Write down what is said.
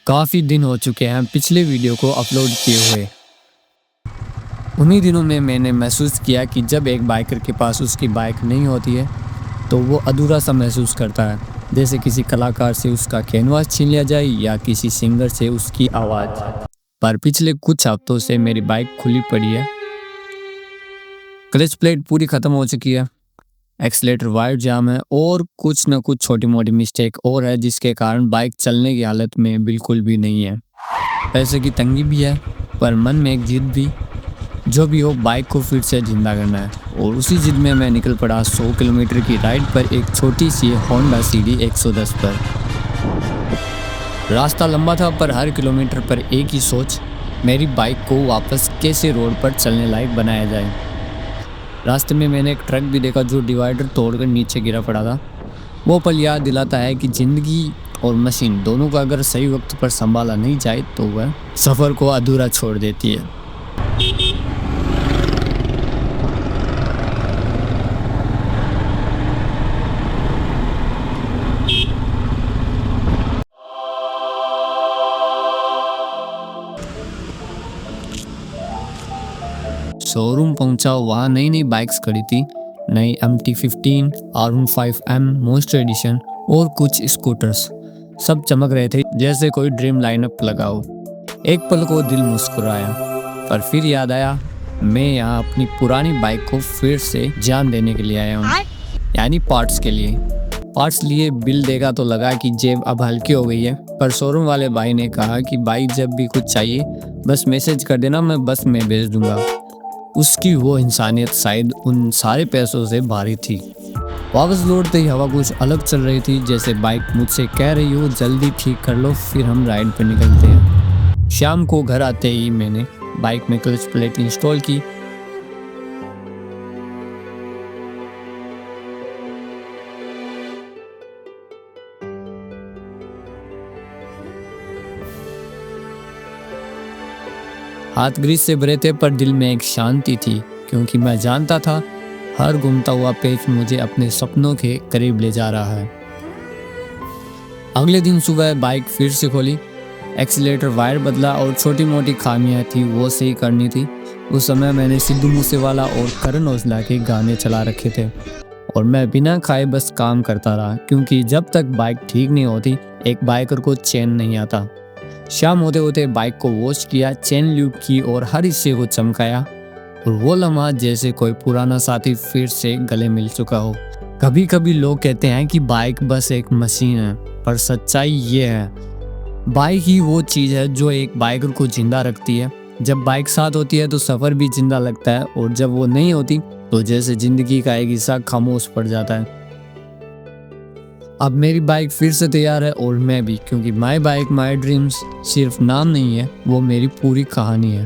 काफ़ी दिन हो चुके हैं पिछले वीडियो को अपलोड किए हुए। उन्हीं दिनों में मैंने महसूस किया कि जब एक बाइकर के पास उसकी बाइक नहीं होती है तो वो अधूरा सा महसूस करता है, जैसे किसी कलाकार से उसका कैनवास छीन लिया जाए या किसी सिंगर से उसकी आवाज़। पर पिछले कुछ हफ्तों से मेरी बाइक खुली पड़ी है, क्लच प्लेट पूरी ख़त्म हो चुकी है, एक्सीलेटर वायर जाम है और कुछ न कुछ छोटी मोटी मिस्टेक और है जिसके कारण बाइक चलने की हालत में बिल्कुल भी नहीं है। पैसे की तंगी भी है पर मन में एक जिद भी, जो भी हो बाइक को फिर से जिंदा करना है। और उसी जिद में मैं निकल पड़ा 100 किलोमीटर की राइड पर एक छोटी सी होंडा सीडी 110 पर। रास्ता लंबा था पर हर किलोमीटर पर एक ही सोच, मेरी बाइक को वापस कैसे रोड पर चलने लायक बनाया जाए। रास्ते में मैंने एक ट्रक भी देखा जो डिवाइडर तोड़कर नीचे गिरा पड़ा था। वो पल याद दिलाता है कि ज़िंदगी और मशीन दोनों को अगर सही वक्त पर संभाला नहीं जाए तो वह सफ़र को अधूरा छोड़ देती है। शोरूम पहुंचा, वहाँ नई नई बाइक्स खड़ी थी, नई MT-15, R15M मॉन्स्टर एडिशन और कुछ स्कूटर्स। सब चमक रहे थे जैसे कोई ड्रीम लाइनअप लगा हो। एक पल को दिल मुस्कुराया पर फिर याद आया मैं यहाँ अपनी पुरानी बाइक को फिर से जान देने के लिए आया हूँ, यानी पार्ट्स के लिए। पार्ट्स लिए बिल देगा तो लगा कि जेब अब हल्की हो गई है, पर शोरूम वाले भाई ने कहा कि बाइक जब भी कुछ चाहिए बस मैसेज कर देना, मैं बस में भेज दूंगा। उसकी वो इंसानियत शायद उन सारे पैसों से भारी थी। वापस लौटते ही हवा कुछ अलग चल रही थी, जैसे बाइक मुझसे कह रही हो जल्दी ठीक कर लो फिर हम राइड पर निकलते हैं। शाम को घर आते ही मैंने बाइक में क्लच प्लेट इंस्टॉल की। हाथ ग्रीस से भरे थे पर दिल में एक शांति थी, क्योंकि मैं जानता था हर घूमता हुआ पेच मुझे अपने सपनों के करीब ले जा रहा है। अगले दिन सुबह बाइक फिर से खोली, एक्सीलेटर वायर बदला और छोटी मोटी खामियां थी वो सही करनी थी। उस समय मैंने सिद्धू मूसेवाला और करण औजला के गाने चला रखे थे और मैं बिना खाए बस काम करता रहा, क्योंकि जब तक बाइक ठीक नहीं होती एक बाइकर को चैन नहीं आता। शाम होते होते बाइक को वॉश किया, चेन ल्यूब की और हर हिस्से को चमकाया, और वो लम्हा जैसे कोई पुराना साथी फिर से गले मिल चुका हो। कभी कभी लोग कहते हैं कि बाइक बस एक मशीन है, पर सच्चाई ये है बाइक ही वो चीज़ है जो एक बाइकर को जिंदा रखती है। जब बाइक साथ होती है तो सफ़र भी जिंदा लगता है, और जब वो नहीं होती तो जैसे ज़िंदगी का एक हिस्सा खामोश पड़ जाता है। अब मेरी बाइक फिर से तैयार है और मैं भी, क्योंकि माई बाइक माई ड्रीम्स सिर्फ नाम नहीं है, वो मेरी पूरी कहानी है।